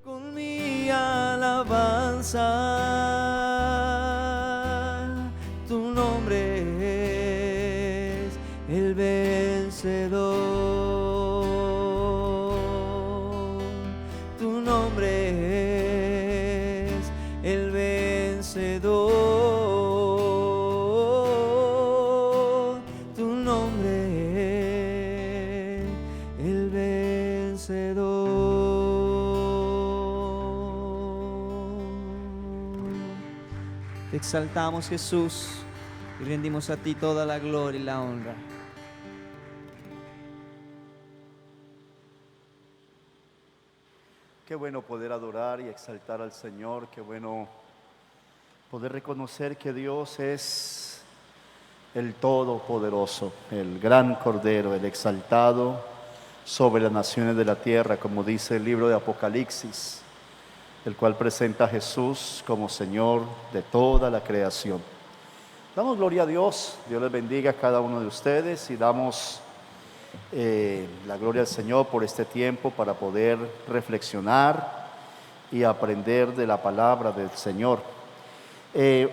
Con mi alabanza, tu nombre es el vencedor. Tu nombre es el vencedor. Tu nombre es el vencedor. Te exaltamos, Jesús, y rendimos a ti toda la gloria y la honra. Qué bueno poder adorar y exaltar al Señor, qué bueno poder reconocer que Dios es el Todopoderoso, el gran Cordero, el exaltado sobre las naciones de la tierra, como dice el libro de Apocalipsis, el cual presenta a Jesús como Señor de toda la creación. Damos gloria a Dios, Dios les bendiga a cada uno de ustedes y damos la gloria al Señor por este tiempo para poder reflexionar y aprender de la palabra del Señor.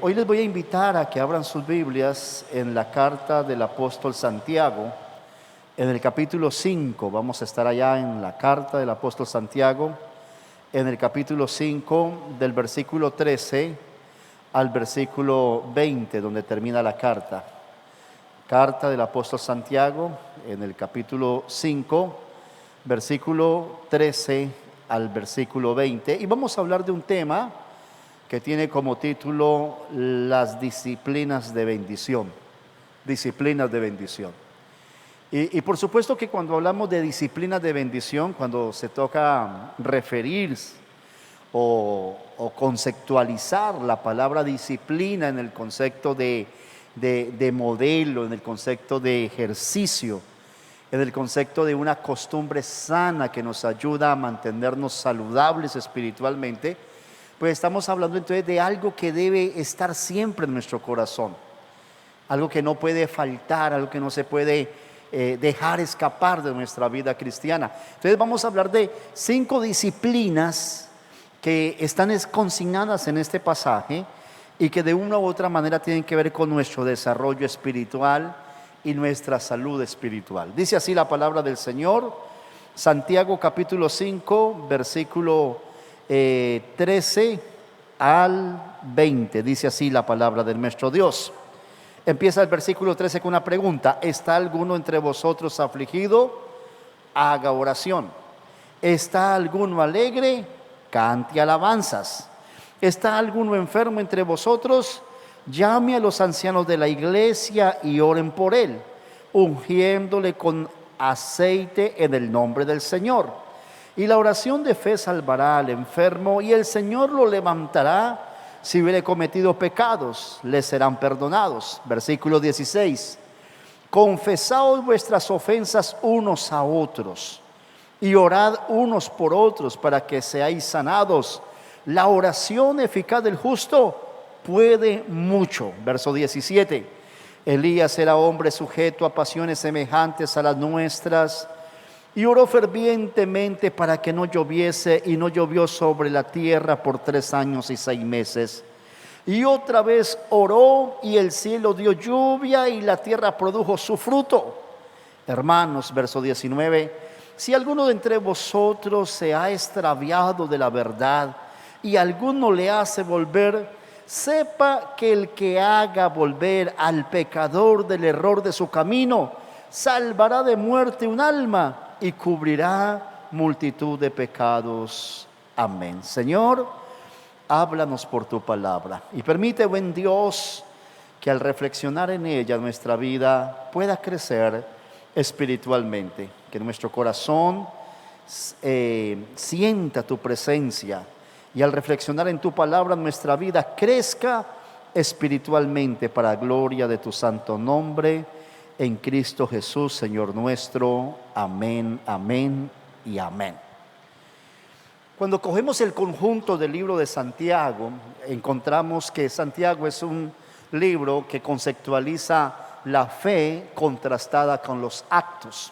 Hoy les voy a invitar a que abran sus Biblias en la carta del apóstol Santiago, en el capítulo 5. Vamos a estar allá en la carta del apóstol Santiago, en el capítulo 5, del versículo 13 al versículo 20, donde termina la carta. Carta del apóstol Santiago, en el capítulo 5, versículo 13 al versículo 20. Y vamos a hablar de un tema que tiene como título las disciplinas de bendición. Disciplinas de bendición. Y por supuesto que cuando hablamos de disciplinas de bendición, cuando se toca referir o conceptualizar la palabra disciplina en el concepto de modelo, en el concepto de ejercicio, en el concepto de una costumbre sana que nos ayuda a mantenernos saludables espiritualmente, pues estamos hablando entonces de algo que debe estar siempre en nuestro corazón, algo que no puede faltar, algo que no se puede dejar escapar de nuestra vida cristiana. Entonces vamos a hablar de 5 disciplinas que están consignadas en este pasaje y que de una u otra manera tienen que ver con nuestro desarrollo espiritual y nuestra salud espiritual. Dice así la palabra del Señor, Santiago capítulo 5, versículo 13 al 20. Dice así la palabra del nuestro Dios. Empieza el versículo 13 con una pregunta: ¿está alguno entre vosotros afligido? Haga oración. ¿Está alguno alegre? Cante alabanzas. ¿Está alguno enfermo entre vosotros? Llame a los ancianos de la iglesia y oren por él, ungiéndole con aceite en el nombre del Señor. Y la oración de fe salvará al enfermo, y el Señor lo levantará. Si hubiere cometido pecados, le serán perdonados. Versículo 16. Confesaos vuestras ofensas unos a otros y orad unos por otros para que seáis sanados. La oración eficaz del justo puede mucho. Verso 17. Elías era hombre sujeto a pasiones semejantes a las nuestras, y oró fervientemente para que no lloviese, y no llovió sobre la tierra por 3 años y 6 meses. Y otra vez oró, y el cielo dio lluvia, y la tierra produjo su fruto. Hermanos, verso 19, si alguno de entre vosotros se ha extraviado de la verdad, y alguno le hace volver, sepa que el que haga volver al pecador del error de su camino, salvará de muerte un alma y cubrirá multitud de pecados. Amén. Señor, háblanos por tu palabra y permite, buen Dios, que al reflexionar en ella nuestra vida pueda crecer espiritualmente, que nuestro corazón sienta tu presencia, y al reflexionar en tu palabra nuestra vida crezca espiritualmente para gloria de tu santo nombre, en Cristo Jesús, Señor nuestro. Amén, amén y amén. Cuando cogemos el conjunto del libro de Santiago, encontramos que Santiago es un libro que conceptualiza la fe contrastada con los actos.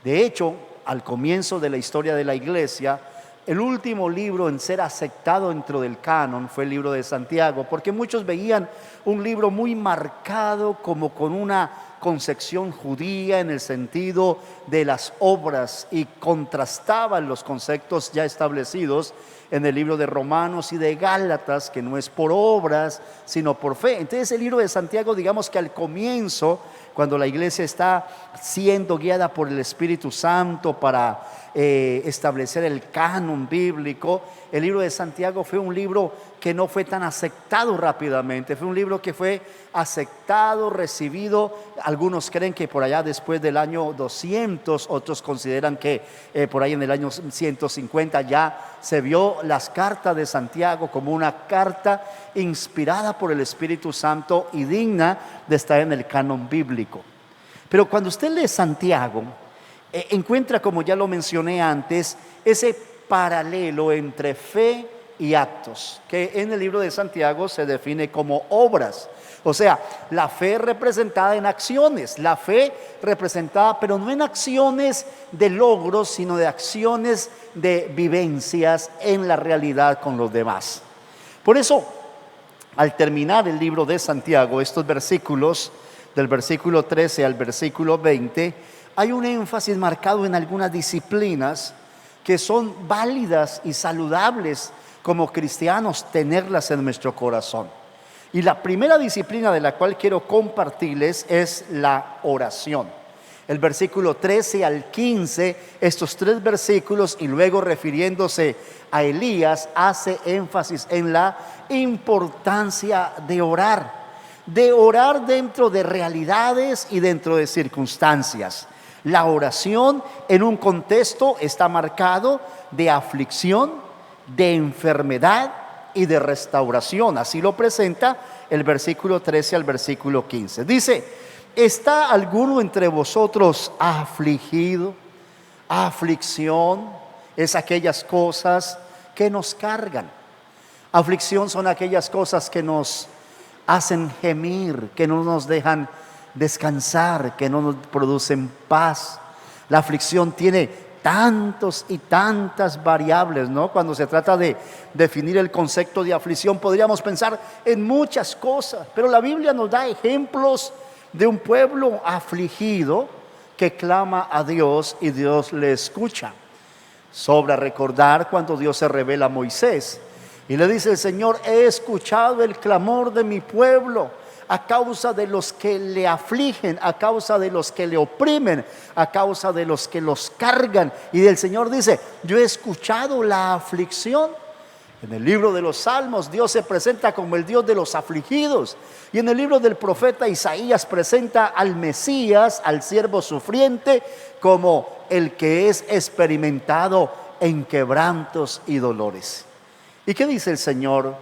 De hecho, al comienzo de la historia de la iglesia, el último libro en ser aceptado dentro del canon fue el libro de Santiago, porque muchos veían un libro muy marcado como con una concepción judía en el sentido de las obras y contrastaban los conceptos ya establecidos en el libro de Romanos y de Gálatas, que no es por obras, sino por fe. Entonces el libro de Santiago, digamos que al comienzo, cuando la iglesia está siendo guiada por el Espíritu Santo para establecer el canon bíblico, el libro de Santiago fue un libro que no fue tan aceptado rápidamente, fue un libro que fue aceptado, recibido. Algunos creen que por allá después del año 200, otros consideran que por ahí en el año 150 ya se vio las cartas de Santiago como una carta inspirada por el Espíritu Santo y digna de estar en el canon bíblico. Pero cuando usted lee Santiago, encuentra, como ya lo mencioné antes, ese paralelo entre fe y actos, que en el libro de Santiago se define como obras. O sea, la fe representada en acciones, la fe representada, pero no en acciones de logros, sino de acciones de vivencias en la realidad con los demás. Por eso, al terminar el libro de Santiago, estos versículos, del versículo 13 al versículo 20, hay un énfasis marcado en algunas disciplinas que son válidas y saludables como cristianos tenerlas en nuestro corazón. Y la primera disciplina de la cual quiero compartirles es la oración. El versículo 13 al 15, estos 3 versículos, y luego refiriéndose a Elías, hace énfasis en la importancia de orar dentro de realidades y dentro de circunstancias. La oración en un contexto está marcado de aflicción, de enfermedad y de restauración. Así lo presenta el versículo 13 al versículo 15. Dice: ¿está alguno entre vosotros afligido? Aflicción es aquellas cosas que nos cargan. Aflicción son aquellas cosas que nos hacen gemir, que no nos dejan descansar, que no nos producen paz. La aflicción tiene tantos y tantas variables, ¿no? Cuando se trata de definir el concepto de aflicción, podríamos pensar en muchas cosas, pero la Biblia nos da ejemplos de un pueblo afligido que clama a Dios y Dios le escucha. Sobra recordar cuando Dios se revela a Moisés y le dice: el Señor, he escuchado el clamor de mi pueblo a causa de los que le afligen, a causa de los que le oprimen, a causa de los que los cargan. Y el Señor dice: yo he escuchado la aflicción. En el libro de los Salmos, Dios se presenta como el Dios de los afligidos. Y en el libro del profeta Isaías presenta al Mesías, al siervo sufriente, como el que es experimentado en quebrantos y dolores. ¿Y qué dice el Señor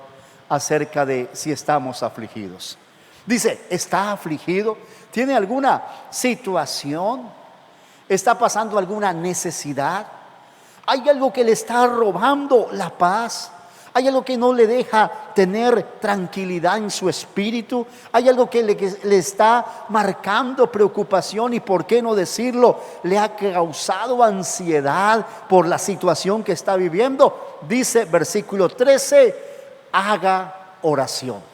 acerca de si estamos afligidos? Dice: ¿está afligido? ¿Tiene alguna situación? ¿Está pasando alguna necesidad? ¿Hay algo que le está robando la paz? ¿Hay algo que no le deja tener tranquilidad en su espíritu? ¿Hay algo que le está marcando preocupación y, por qué no decirlo, le ha causado ansiedad por la situación que está viviendo? Dice versículo 13: haga oración.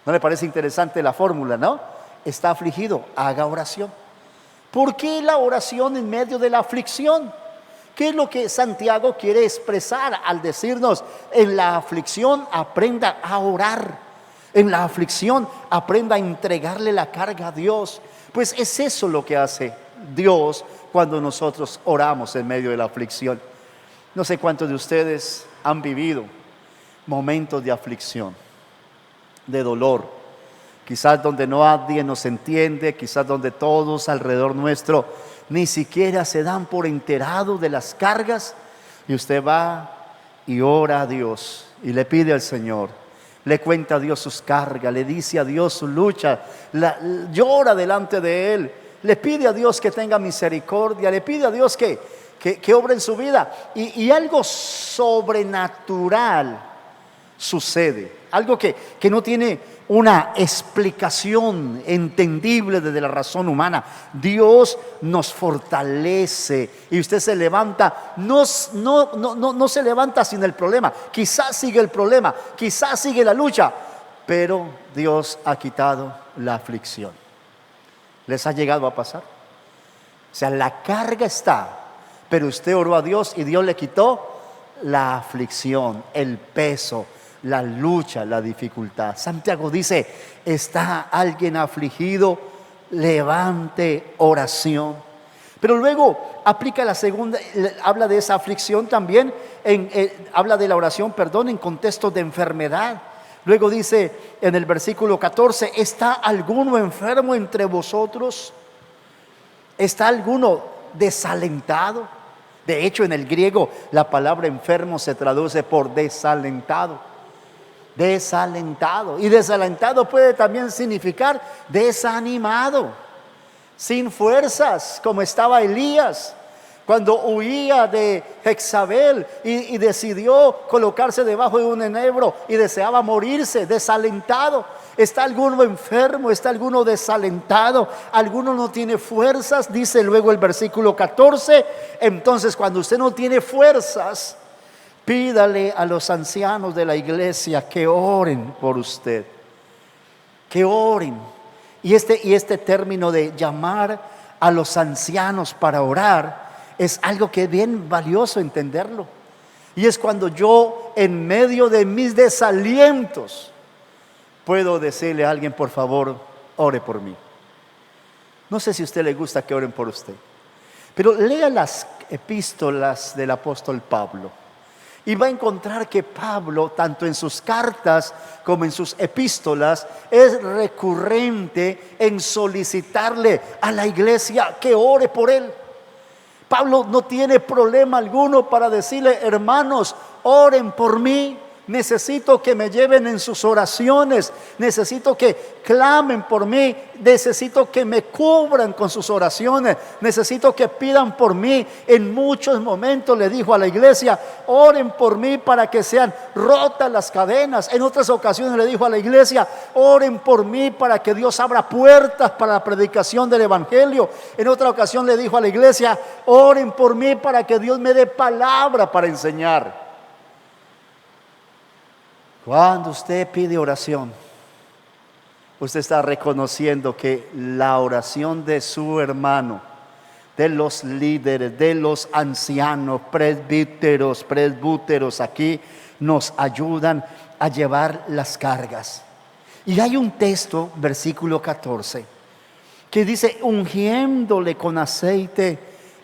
¿No le parece interesante la fórmula, no? Está afligido, haga oración. ¿Por qué la oración en medio de la aflicción? ¿Qué es lo que Santiago quiere expresar al decirnos: en la aflicción aprenda a orar, en la aflicción aprenda a entregarle la carga a Dios? Pues es eso lo que hace Dios cuando nosotros oramos en medio de la aflicción. No sé cuántos de ustedes han vivido momentos de aflicción, de dolor, quizás donde nadie nos entiende, quizás donde todos alrededor nuestro ni siquiera se dan por enterado de las cargas, y usted va y ora a Dios y le pide al Señor, le cuenta a Dios sus cargas, le dice a Dios su lucha, llora delante de Él, le pide a Dios que tenga misericordia, le pide a Dios que obre en su vida, y algo sobrenatural sucede, algo que no tiene una explicación entendible desde la razón humana. Dios nos fortalece y usted se levanta, no se levanta sin el problema. Quizás sigue el problema, quizás sigue la lucha, pero Dios ha quitado la aflicción. ¿Les ha llegado a pasar? O sea, la carga está, pero usted oró a Dios y Dios le quitó la aflicción, el peso, la lucha, la dificultad. Santiago dice: ¿está alguien afligido? Levante oración. Pero luego aplica la segunda, habla de esa aflicción también, habla de la oración, en contexto de enfermedad. Luego dice en el versículo 14: ¿está alguno enfermo entre vosotros? ¿Está alguno desalentado? De hecho, en el griego la palabra enfermo se traduce por desalentado. Desalentado. Y desalentado puede también significar desanimado, sin fuerzas, como estaba Elías cuando huía de Jezabel y decidió colocarse debajo de un enebro y deseaba morirse, desalentado. ¿Está alguno enfermo? ¿Está alguno desalentado? ¿Alguno no tiene fuerzas? Dice luego el versículo 14. Entonces, cuando usted no tiene fuerzas, pídale a los ancianos de la iglesia que oren por usted. Que oren. Y este término de llamar a los ancianos para orar es algo que es bien valioso entenderlo. Y es cuando yo, en medio de mis desalientos, puedo decirle a alguien: por favor, ore por mí. No sé si a usted le gusta que oren por usted, pero lea las epístolas del apóstol Pablo y va a encontrar que Pablo, tanto en sus cartas como en sus epístolas, es recurrente en solicitarle a la iglesia que ore por él. Pablo no tiene problema alguno para decirle: hermanos, oren por mí. Necesito que me lleven en sus oraciones. Necesito que clamen por mí. Necesito que me cubran con sus oraciones. Necesito que pidan por mí. En muchos momentos le dijo a la iglesia: oren por mí para que sean rotas las cadenas. En otras ocasiones le dijo a la iglesia: oren por mí para que Dios abra puertas para la predicación del evangelio. En otra ocasión le dijo a la iglesia: oren por mí para que Dios me dé palabra para enseñar. Cuando usted pide oración, usted está reconociendo que la oración de su hermano, de los líderes, de los ancianos, presbúteros aquí, nos ayudan a llevar las cargas. Y hay un texto, versículo 14, que dice: ungiéndole con aceite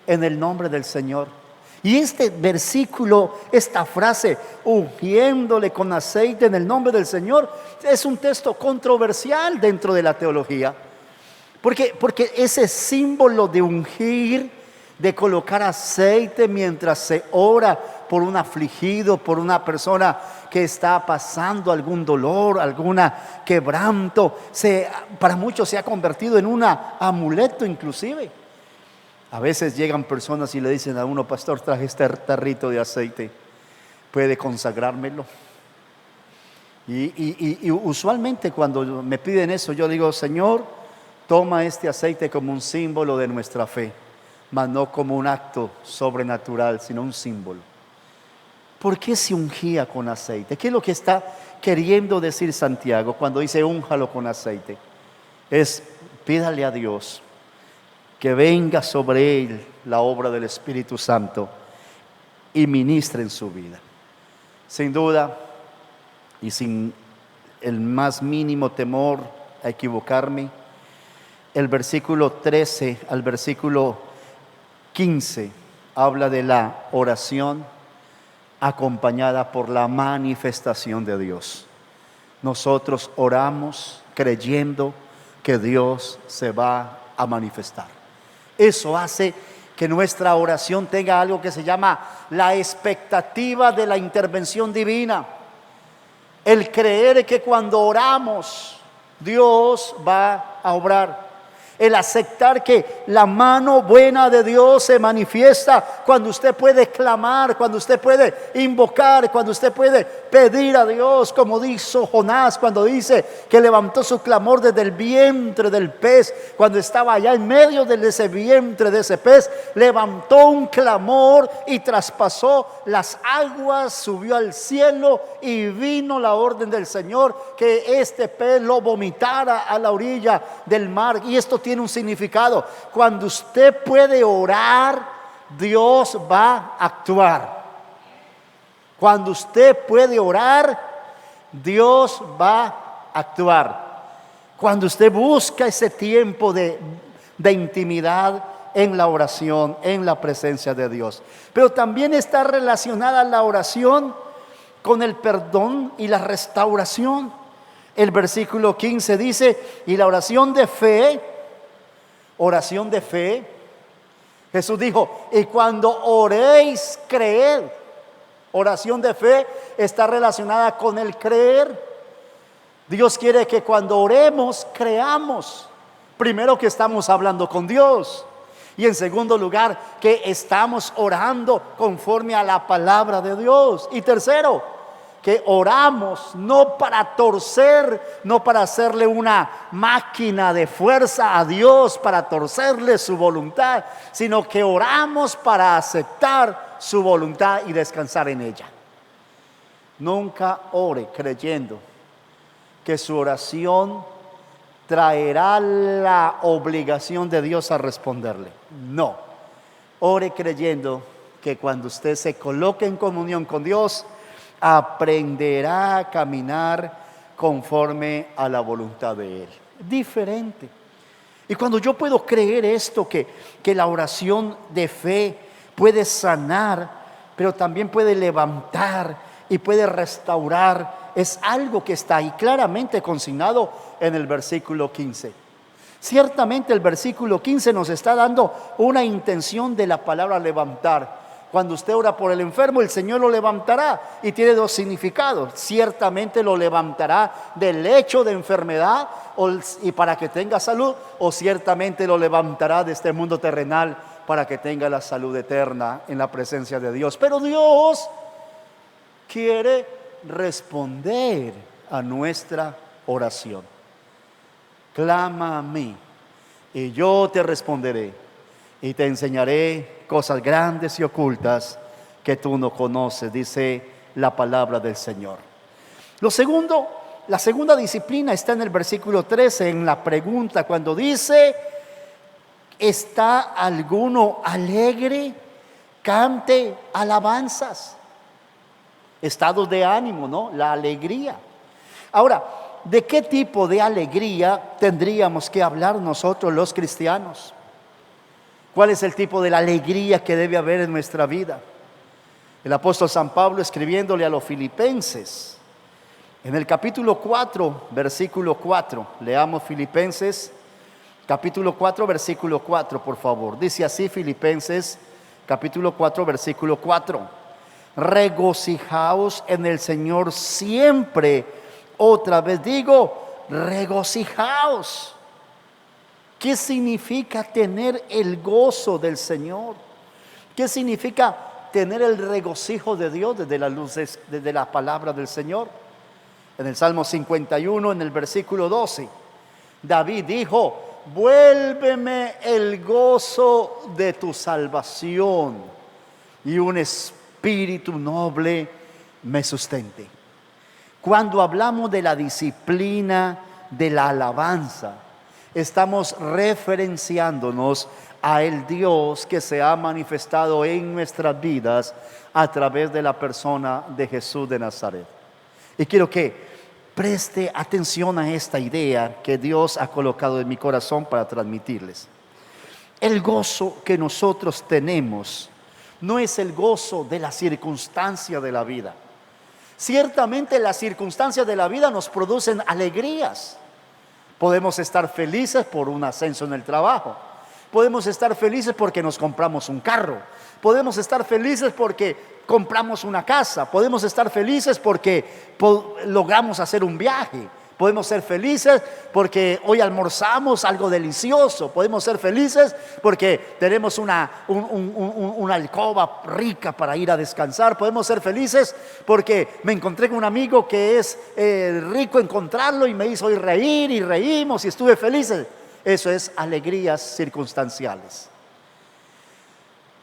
en el nombre del Señor. Y este versículo, esta frase, ungiéndole con aceite en el nombre del Señor, es un texto controversial dentro de la teología. Porque ese símbolo de ungir, de colocar aceite mientras se ora por un afligido, por una persona que está pasando algún dolor, alguna quebranto, para muchos se ha convertido en un amuleto inclusive. A veces llegan personas y le dicen a uno: pastor, traje este tarrito de aceite, ¿puede consagrármelo? Y usualmente cuando me piden eso, yo digo: Señor, toma este aceite como un símbolo de nuestra fe, mas no como un acto sobrenatural, sino un símbolo. ¿Por qué se ungía con aceite? ¿Qué es lo que está queriendo decir Santiago cuando dice únjalo con aceite? Es: pídale a Dios que venga sobre él la obra del Espíritu Santo y ministre en su vida. Sin duda y sin el más mínimo temor a equivocarme, el versículo 13 al versículo 15 habla de la oración acompañada por la manifestación de Dios. Nosotros oramos creyendo que Dios se va a manifestar. Eso hace que nuestra oración tenga algo que se llama la expectativa de la intervención divina. El creer que cuando oramos Dios va a obrar. El aceptar que la mano buena de Dios se manifiesta cuando usted puede clamar, cuando usted puede invocar, cuando usted puede pedir a Dios, como dijo Jonás cuando dice que levantó su clamor desde el vientre del pez, cuando estaba allá en medio de ese vientre de ese pez, levantó un clamor y traspasó las aguas, subió al cielo y vino la orden del Señor que este pez lo vomitara a la orilla del mar. Y esto tiene un significado: cuando usted puede orar, Dios va a actuar. Cuando usted puede orar, Dios va a actuar. Cuando usted busca ese tiempo de intimidad en la oración, en la presencia de Dios. Pero también está relacionada la oración con el perdón y la restauración. El versículo 15 dice: y la oración de fe, Jesús dijo, y cuando oréis, creed. Oración de fe está relacionada con el creer. Dios quiere que cuando oremos, creamos. Primero, que estamos hablando con Dios. Y en segundo lugar, que estamos orando conforme a la palabra de Dios. Y tercero, que oramos no para torcer, no para hacerle una máquina de fuerza a Dios, para torcerle su voluntad, sino que oramos para aceptar su voluntad y descansar en ella. Nunca ore creyendo que su oración traerá la obligación de Dios a responderle. No, ore creyendo que cuando usted se coloque en comunión con Dios, aprenderá a caminar conforme a la voluntad de Él. Diferente. Y cuando yo puedo creer esto, que la oración de fe puede sanar, pero también puede levantar y puede restaurar, es algo que está ahí claramente consignado en el versículo 15. Ciertamente el versículo 15 nos está dando una intención de la palabra levantar. Cuando usted ora por el enfermo, el Señor lo levantará, y tiene dos significados. Ciertamente lo levantará del lecho de enfermedad y para que tenga salud, o ciertamente lo levantará de este mundo terrenal para que tenga la salud eterna en la presencia de Dios. Pero Dios quiere responder a nuestra oración. Clama a mí y yo te responderé y te enseñaré cosas grandes y ocultas que tú no conoces, dice la palabra del Señor. La segunda disciplina está en el versículo 13, en la pregunta, cuando dice: ¿está alguno alegre? Cante alabanzas. Estados de ánimo, ¿no? La alegría. Ahora, ¿de qué tipo de alegría tendríamos que hablar nosotros los cristianos? ¿Cuál es el tipo de la alegría que debe haber en nuestra vida? El apóstol San Pablo, escribiéndole a los filipenses, en el capítulo 4, versículo 4, leamos Filipenses, capítulo 4, versículo 4, por favor. Dice así Filipenses, capítulo 4, versículo 4. Regocijaos en el Señor siempre. Otra vez digo, regocijaos. ¿Qué significa tener el gozo del Señor? ¿Qué significa tener el regocijo de Dios desde la luz, desde la palabra del Señor? En el Salmo 51, en el versículo 12, David dijo: vuélveme el gozo de tu salvación y un espíritu noble me sustente. Cuando hablamos de la disciplina de la alabanza, estamos referenciándonos a el Dios que se ha manifestado en nuestras vidas a través de la persona de Jesús de Nazaret. Y quiero que preste atención a esta idea que Dios ha colocado en mi corazón para transmitirles. El gozo que nosotros tenemos no es el gozo de la circunstancia de la vida. Ciertamente las circunstancias de la vida nos producen alegrías. Podemos estar felices por un ascenso en el trabajo. Podemos estar felices porque nos compramos un carro. Podemos estar felices porque compramos una casa. Podemos estar felices porque logramos hacer un viaje. Podemos ser felices porque hoy almorzamos algo delicioso. Podemos ser felices porque tenemos una alcoba rica para ir a descansar. Podemos ser felices porque me encontré con un amigo que es rico encontrarlo y me hizo reír y reímos y estuve feliz. Eso es alegrías circunstanciales.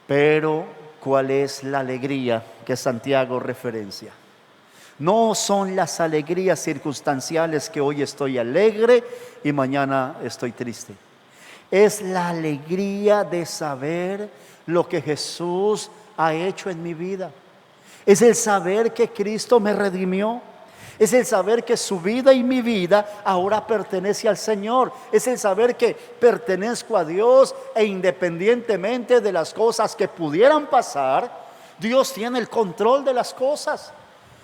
Pero, ¿cuál es la alegría que Santiago referencia? No son las alegrías circunstanciales que hoy estoy alegre y mañana estoy triste. Es la alegría de saber lo que Jesús ha hecho en mi vida. Es el saber que Cristo me redimió. Es el saber que su vida y mi vida ahora pertenece al Señor. Es el saber que pertenezco a Dios e independientemente de las cosas que pudieran pasar, Dios tiene el control de las cosas.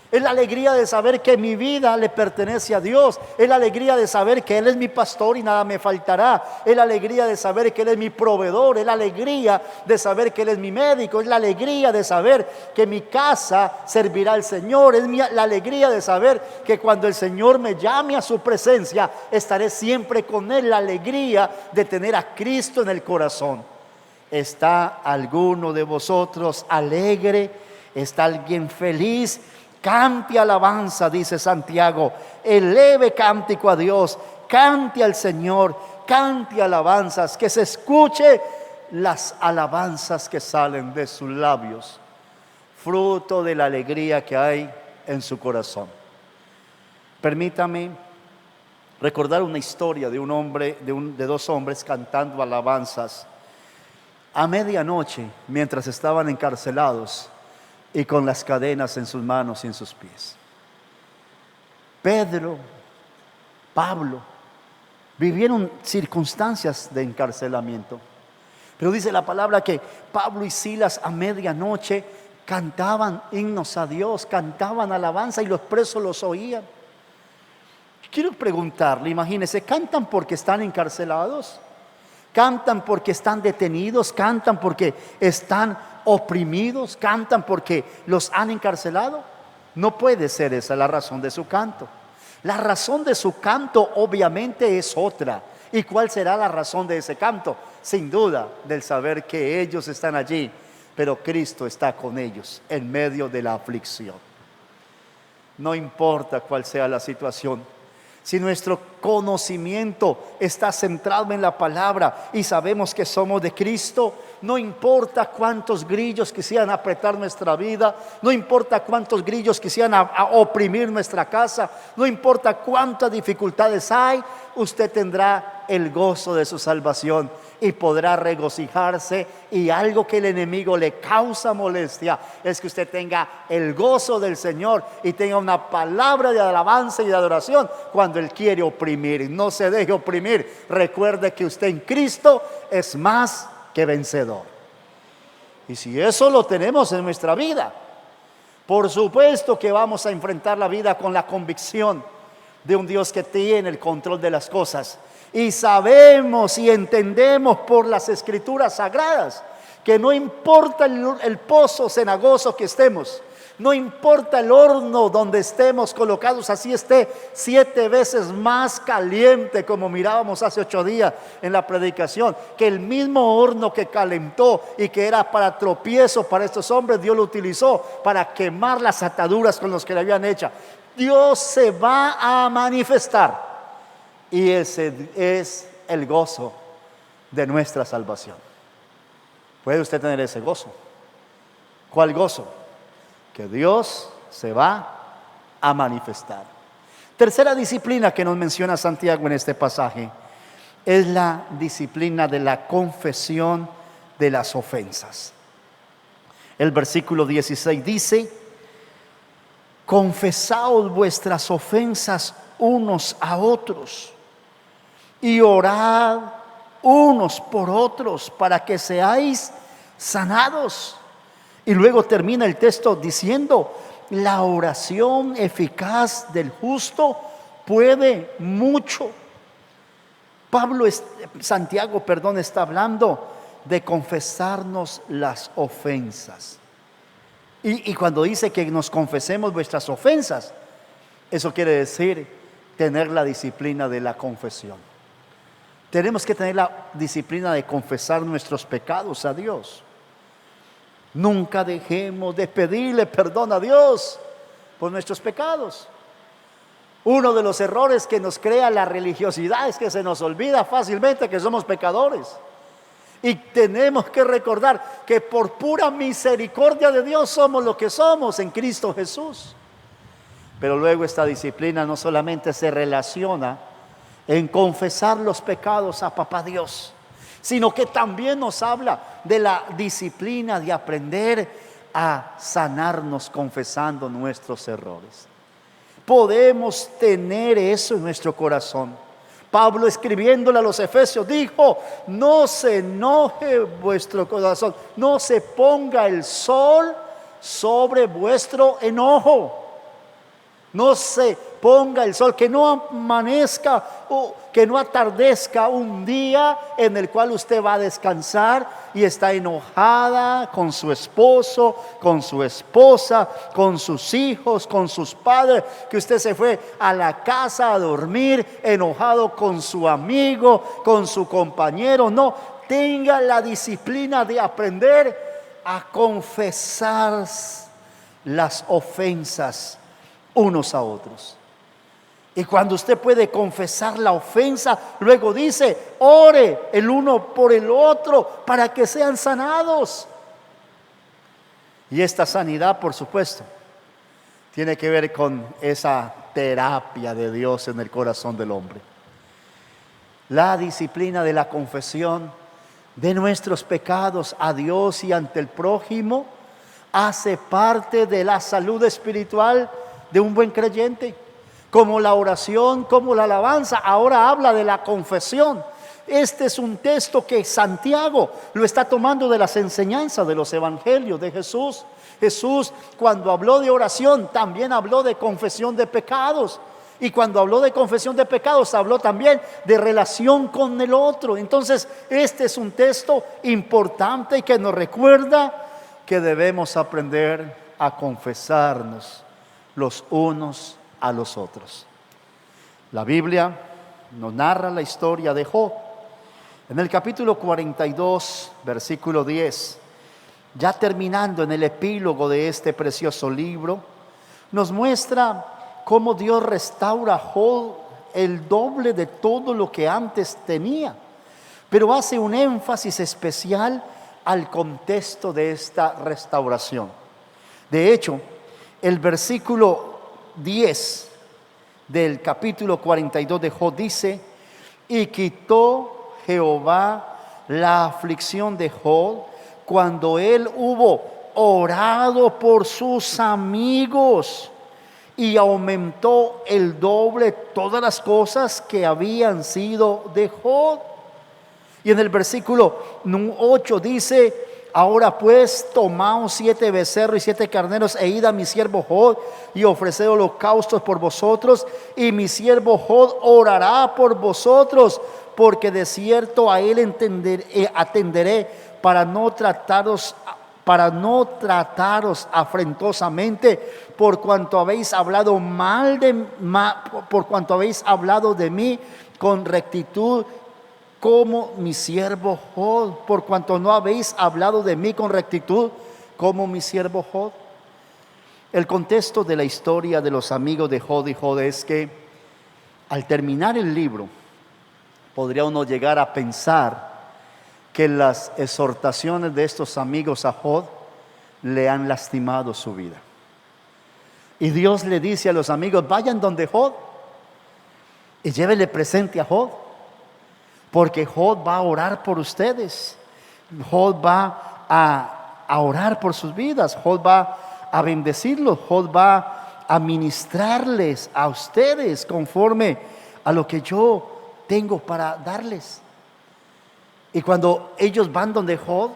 Es la alegría de saber que mi vida le pertenece a Dios. Es la alegría de saber que Él es mi pastor y nada me faltará. Es la alegría de saber que Él es mi proveedor. Es la alegría de saber que Él es mi médico. Es la alegría de saber que mi casa servirá al Señor. Es la alegría de saber que cuando el Señor me llame a su presencia, estaré siempre con Él. La alegría de tener a Cristo en el corazón. ¿Está alguno de vosotros alegre? ¿Está alguien feliz? Cante alabanza, dice Santiago, eleve cántico a Dios, cante al Señor, cante alabanzas, que se escuche las alabanzas que salen de sus labios, fruto de la alegría que hay en su corazón. Permítame recordar una historia de un hombre, de dos hombres cantando alabanzas a medianoche mientras estaban encarcelados y con las cadenas en sus manos y en sus pies. Pedro, Pablo, vivieron circunstancias de encarcelamiento. Pero dice la palabra que Pablo y Silas a medianoche cantaban himnos a Dios, cantaban alabanza y los presos los oían. Quiero preguntarle, imagínense, ¿cantan porque están encarcelados? ¿Cantan porque están detenidos? ¿Cantan porque están oprimidos? ¿Cantan porque los han encarcelado? No puede ser esa la razón de su canto. La razón de su canto obviamente es otra. ¿Y cuál será la razón de ese canto? Sin duda, del saber que ellos están allí, pero Cristo está con ellos en medio de la aflicción. No importa cuál sea la situación. Si nuestro conocimiento está centrado en la palabra y sabemos que somos de Cristo, no importa cuántos grillos quisieran apretar nuestra vida, no importa cuántos grillos quisieran oprimir nuestra casa, no importa cuántas dificultades hay, usted tendrá el gozo de su salvación y podrá regocijarse. Y algo que el enemigo le causa molestia es que usted tenga el gozo del Señor y tenga una palabra de alabanza y de adoración cuando Él quiere oprimir. No se deje oprimir. Recuerde que usted en Cristo es más que vencedor. Y si eso lo tenemos en nuestra vida, por supuesto que vamos a enfrentar la vida con la convicción de un Dios que tiene el control de las cosas. Y sabemos y entendemos por las escrituras sagradas que no importa el pozo cenagoso que estemos, no importa el horno donde estemos colocados, así esté 7 veces más caliente, como mirábamos hace 8 días en la predicación, que el mismo horno que calentó y que era para tropiezo para estos hombres, Dios lo utilizó para quemar las ataduras con los que le habían hecho. Dios se va a manifestar. Y ese es el gozo de nuestra salvación. ¿Puede usted tener ese gozo? ¿Cuál gozo? Que Dios se va a manifestar. Tercera disciplina que nos menciona Santiago en este pasaje es la disciplina de la confesión de las ofensas. El versículo 16 dice: confesaos vuestras ofensas unos a otros y orad unos por otros para que seáis sanados. Y luego termina el texto diciendo: la oración eficaz del justo puede mucho. Santiago está hablando de confesarnos las ofensas. Y cuando dice que nos confesemos vuestras ofensas, eso quiere decir tener la disciplina de la confesión. Tenemos que tener la disciplina de confesar nuestros pecados a Dios. Nunca dejemos de pedirle perdón a Dios por nuestros pecados. Uno de los errores que nos crea la religiosidad es que se nos olvida fácilmente que somos pecadores. Y tenemos que recordar que por pura misericordia de Dios somos lo que somos en Cristo Jesús. Pero luego esta disciplina no solamente se relaciona en confesar los pecados a Papá Dios, sino que también nos habla de la disciplina de aprender a sanarnos confesando nuestros errores. Podemos tener eso en nuestro corazón. Pablo, escribiéndole a los Efesios, dijo: no se enoje vuestro corazón, no se ponga el sol sobre vuestro enojo. No se ponga el sol, que no amanezca o que no atardezca un día en el cual usted va a descansar y está enojada con su esposo, con su esposa, con sus hijos, con sus padres, que usted se fue a la casa a dormir enojado con su amigo, con su compañero. No, tenga la disciplina de aprender a confesar las ofensas unos a otros. Y cuando usted puede confesar la ofensa, luego dice: ore el uno por el otro para que sean sanados. Y esta sanidad, por supuesto, tiene que ver con esa terapia de Dios en el corazón del hombre. La disciplina de la confesión de nuestros pecados a Dios y ante el prójimo hace parte de la salud espiritual de un buen creyente. Como la oración, como la alabanza, ahora habla de la confesión. Este es un texto que Santiago lo está tomando de las enseñanzas de los evangelios de Jesús. Jesús, cuando habló de oración, también habló de confesión de pecados. Y cuando habló de confesión de pecados, habló también de relación con el otro. Entonces, este es un texto importante que nos recuerda que debemos aprender a confesarnos los unos a los otros. La Biblia nos narra la historia de Job. En el capítulo 42, versículo 10, ya terminando en el epílogo de este precioso libro, nos muestra cómo Dios restaura a Job el doble de todo lo que antes tenía, pero hace un énfasis especial al contexto de esta restauración. De hecho, el versículo 10 del capítulo 42 de Job dice: y quitó Jehová la aflicción de Job cuando él hubo orado por sus amigos, y aumentó el doble todas las cosas que habían sido de Job. Y en el versículo 8 dice: ahora pues tomaos 7 becerros y 7 carneros e id a mi siervo Job y ofreced holocaustos por vosotros, y mi siervo Job orará por vosotros, porque de cierto a él atenderé para no trataros afrentosamente, por cuanto habéis hablado de mí con rectitud, como mi siervo Job, por cuanto no habéis hablado de mí con rectitud, como mi siervo Job. El contexto de la historia de los amigos de Job y Job es que al terminar el libro, podría uno llegar a pensar que las exhortaciones de estos amigos a Job le han lastimado su vida. Y Dios le dice a los amigos: vayan donde Job y llévenle presente a Job, porque Job va a orar por ustedes. Job va a orar por sus vidas. Job va a bendecirlos. Job va a ministrarles a ustedes conforme a lo que yo tengo para darles. Y cuando ellos van donde Job,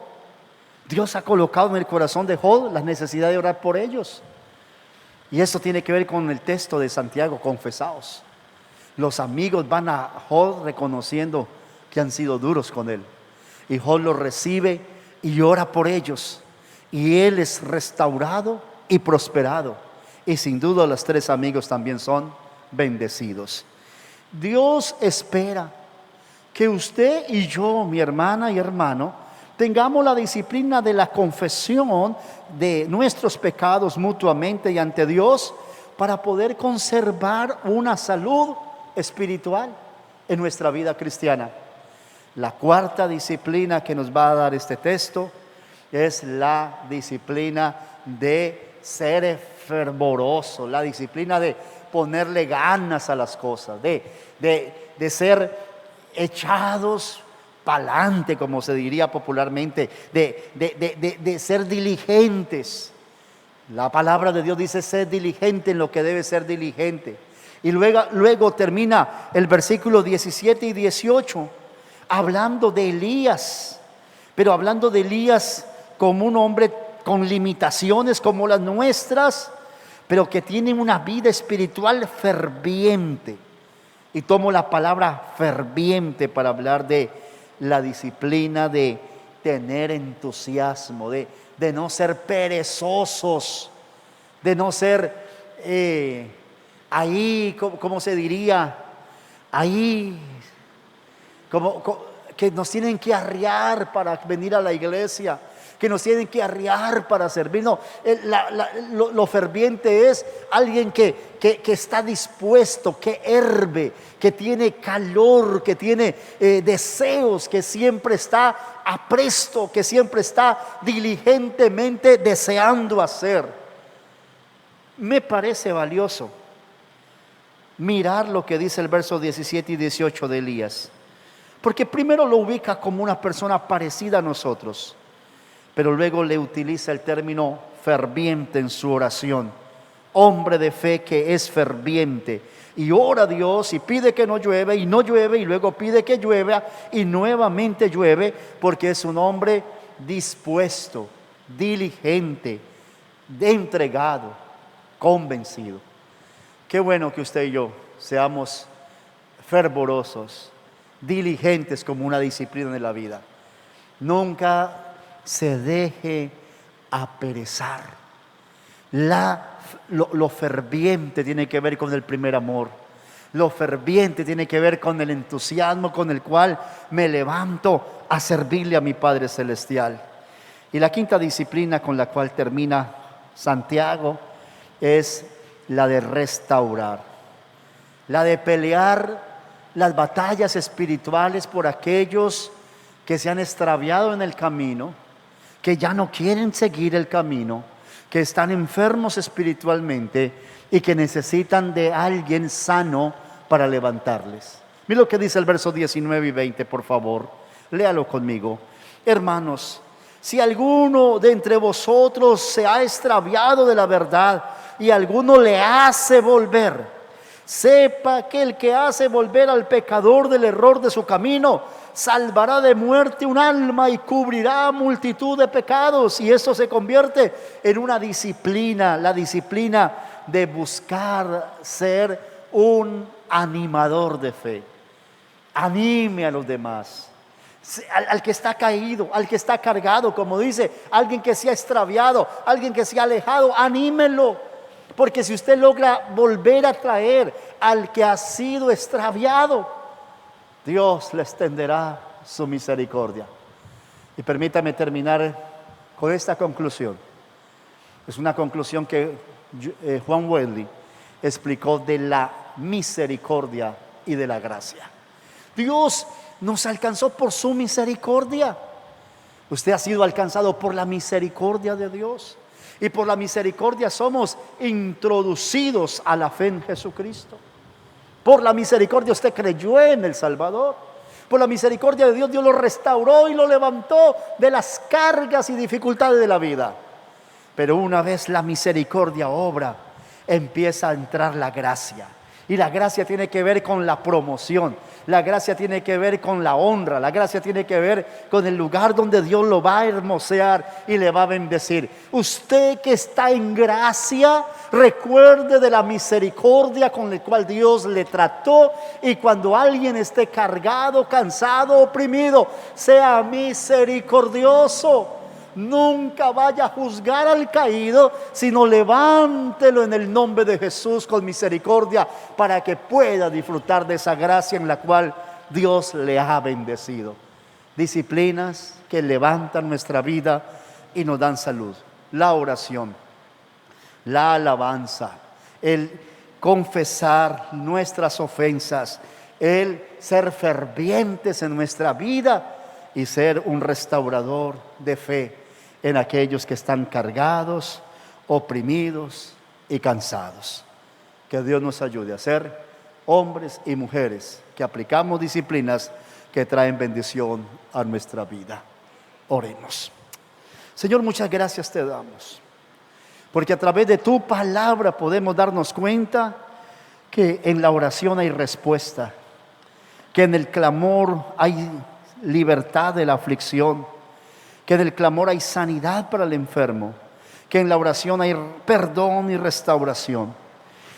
Dios ha colocado en el corazón de Job la necesidad de orar por ellos. Y esto tiene que ver con el texto de Santiago: confesaos. Los amigos van a Job reconociendo que han sido duros con él, y Job los recibe y ora por ellos, y él es restaurado y prosperado, y sin duda los 3 amigos también son bendecidos. Dios espera que usted y yo, mi hermana y hermano, tengamos la disciplina de la confesión de nuestros pecados mutuamente y ante Dios para poder conservar una salud espiritual en nuestra vida cristiana. La cuarta disciplina que nos va a dar este texto es la disciplina de ser fervoroso, la disciplina de ponerle ganas a las cosas, de ser echados pa'lante, como se diría popularmente, de ser diligentes. La palabra de Dios dice ser diligente en lo que debe ser diligente. Y luego termina el versículo 17 y 18 hablando de Elías, pero hablando de Elías como un hombre con limitaciones como las nuestras, pero que tiene una vida espiritual ferviente. Y tomo la palabra ferviente para hablar de la disciplina de tener entusiasmo, de no ser perezosos, de no ser ahí, ¿cómo se diría? Ahí, que nos tienen que arrear para venir a la iglesia, que nos tienen que arrear para servir. No, lo ferviente es alguien que está dispuesto, que herve, que tiene calor, que tiene deseos, que siempre está apresto, que siempre está diligentemente deseando hacer. Me parece valioso mirar lo que dice el verso 17 y 18 de Elías, porque primero lo ubica como una persona parecida a nosotros, pero luego le utiliza el término ferviente en su oración. Hombre de fe que es ferviente y ora a Dios y pide que no llueve y no llueve, y luego pide que llueva y nuevamente llueve, porque es un hombre dispuesto, diligente, entregado, convencido. Qué bueno que usted y yo seamos fervorosos, diligentes como una disciplina de la vida. Nunca se deje aperezar. Lo ferviente tiene que ver con el primer amor. Lo ferviente tiene que ver con el entusiasmo con el cual me levanto a servirle a mi Padre Celestial. Y la quinta disciplina con la cual termina Santiago es la de restaurar, la de pelear las batallas espirituales por aquellos que se han extraviado en el camino, que ya no quieren seguir el camino, que están enfermos espiritualmente y que necesitan de alguien sano para levantarles. Mira lo que dice el verso 19 y 20, por favor, léalo conmigo. Hermanos, si alguno de entre vosotros se ha extraviado de la verdad y alguno le hace volver, sepa que el que hace volver al pecador del error de su camino salvará de muerte un alma y cubrirá multitud de pecados. Y esto se convierte en una disciplina, la disciplina de buscar ser un animador de fe. Anime a los demás, al que está caído, al que está cargado, como dice, alguien que se ha extraviado, alguien que se ha alejado, anímelo. Porque si usted logra volver a traer al que ha sido extraviado, Dios le extenderá su misericordia. Y permítame terminar con esta conclusión. Es una conclusión que Juan Wesley explicó de la misericordia y de la gracia. Dios nos alcanzó por su misericordia. Usted ha sido alcanzado por la misericordia de Dios. Y por la misericordia somos introducidos a la fe en Jesucristo. Por la misericordia usted creyó en el Salvador. Por la misericordia de Dios, Dios lo restauró y lo levantó de las cargas y dificultades de la vida. Pero una vez la misericordia obra, empieza a entrar la gracia. Y la gracia tiene que ver con la promoción. La gracia tiene que ver con la honra. La gracia tiene que ver con el lugar donde Dios lo va a hermosear y le va a bendecir. Usted que está en gracia, recuerde de la misericordia con la cual Dios le trató. Y cuando alguien esté cargado, cansado, oprimido, sea misericordioso. nunca vaya a juzgar al caído, sino levántelo en el nombre de Jesús con misericordia para que pueda disfrutar de esa gracia en la cual Dios le ha bendecido. Disciplinas que levantan nuestra vida y nos dan salud. La oración, la alabanza, el confesar nuestras ofensas, el ser fervientes en nuestra vida y ser un restaurador de fe en aquellos que están cargados, oprimidos y cansados. Que Dios nos ayude a ser hombres y mujeres que aplicamos disciplinas que traen bendición a nuestra vida. Oremos. Señor, muchas gracias te damos, porque a través de tu palabra podemos darnos cuenta que en la oración hay respuesta, que en el clamor hay libertad de la aflicción, que en el clamor hay sanidad para el enfermo, que en la oración hay perdón y restauración.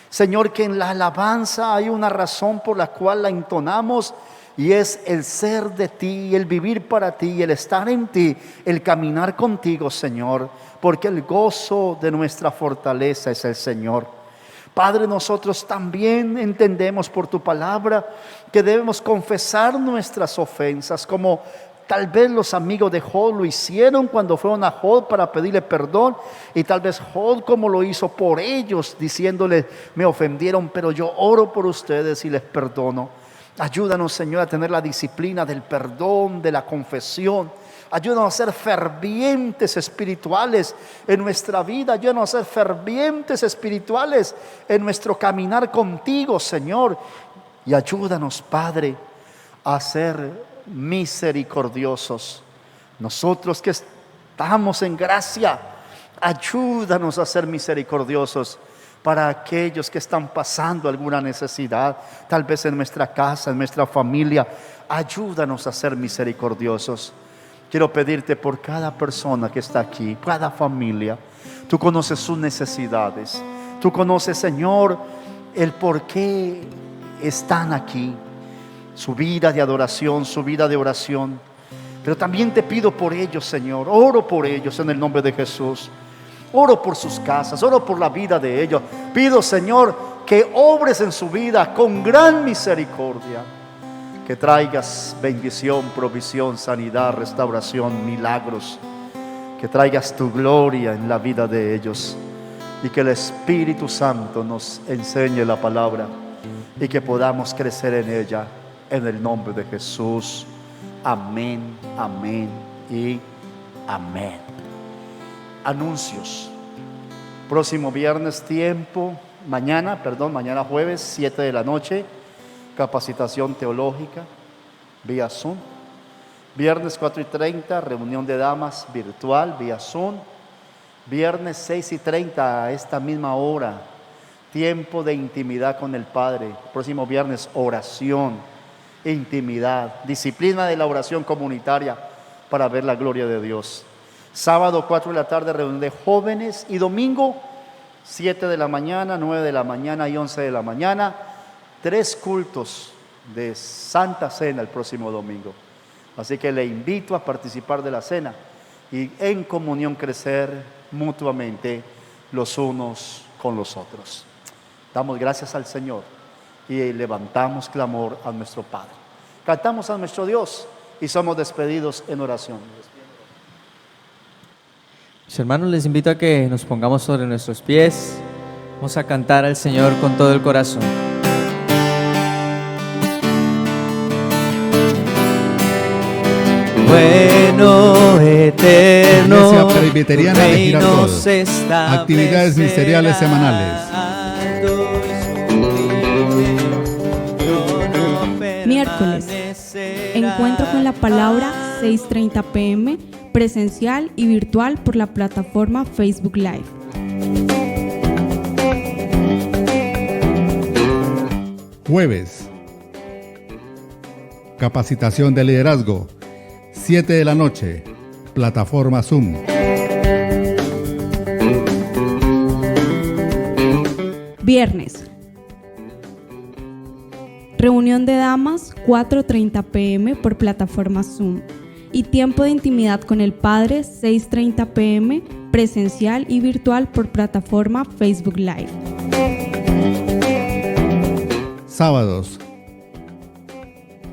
Señor, que en la alabanza hay una razón por la cual la entonamos, y es el ser de ti, el vivir para ti, el estar en ti, el caminar contigo, Señor, porque el gozo de nuestra fortaleza es el Señor. Padre, nosotros también entendemos por tu palabra que debemos confesar nuestras ofensas, como tal vez los amigos de Job lo hicieron cuando fueron a Job para pedirle perdón, y tal vez Job como lo hizo por ellos, diciéndole: me ofendieron, pero yo oro por ustedes y les perdono. Ayúdanos, Señor, a tener la disciplina del perdón, de la confesión. Ayúdanos a ser fervientes espirituales en nuestra vida. Ayúdanos a ser fervientes espirituales en nuestro caminar contigo, Señor. Y ayúdanos, Padre, a ser misericordiosos. Nosotros que estamos en gracia, ayúdanos a ser misericordiosos para aquellos que están pasando alguna necesidad, tal vez en nuestra casa, en nuestra familia. Ayúdanos a ser misericordiosos. Quiero pedirte por cada persona que está aquí, cada familia. Tú conoces sus necesidades. Tú conoces, Señor, el por qué están aquí. Su vida de adoración, su vida de oración. Pero también te pido por ellos, Señor. Oro por ellos en el nombre de Jesús. Oro por sus casas, oro por la vida de ellos. Pido, Señor, que obres en su vida con gran misericordia. Que traigas bendición, provisión, sanidad, restauración, milagros. Que traigas tu gloria en la vida de ellos. Y que el Espíritu Santo nos enseñe la palabra. Y que podamos crecer en ella. En el nombre de Jesús. Amén, amén y amén. Anuncios. Próximo viernes mañana jueves 7 de la noche, capacitación teológica vía Zoom. Viernes 4:30, reunión de damas virtual vía Zoom. Viernes 6:30 a esta misma hora, tiempo de intimidad con el Padre. Próximo viernes, oración, intimidad, disciplina de la oración comunitaria para ver la gloria de Dios. Sábado 4 de la tarde, reunión de jóvenes. Y domingo 7 de la mañana, 9 de la mañana y 11 de la mañana. 3 cultos de Santa Cena el próximo domingo. Así que le invito a participar de la cena y en comunión crecer mutuamente los unos con los otros. Damos gracias al Señor y levantamos clamor a nuestro Padre. Cantamos a nuestro Dios y somos despedidos en oración. Mis hermanos, les invito a que nos pongamos sobre nuestros pies. Vamos a cantar al Señor con todo el corazón. Bueno, eterno, Iglesia Presbiteriana de Girardot. Actividades Actividades ministeriales semanales. Miércoles, encuentro con la palabra, 6:30 p.m., presencial y virtual por la plataforma Facebook Live. Jueves, capacitación de liderazgo, 7 de la noche, plataforma Zoom. Viernes, reunión de damas, 4:30 p.m. por plataforma Zoom. Y tiempo de intimidad con el Padre, 6:30 p.m., presencial y virtual por plataforma Facebook Live. Sábados.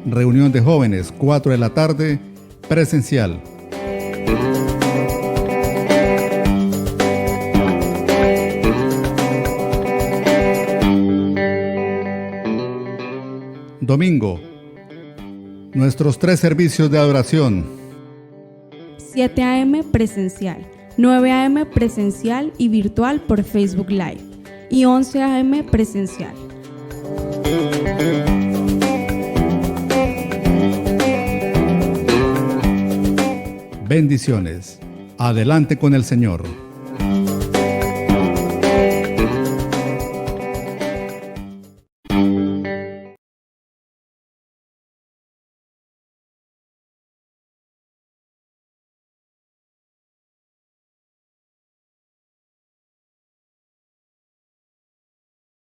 Reunión de jóvenes, 4 de la tarde, presencial. Domingo. Nuestros 3 servicios de adoración. 7 a.m. presencial, 9 a.m. presencial y virtual por Facebook Live y 11 a.m. presencial. Bendiciones. Adelante con el Señor.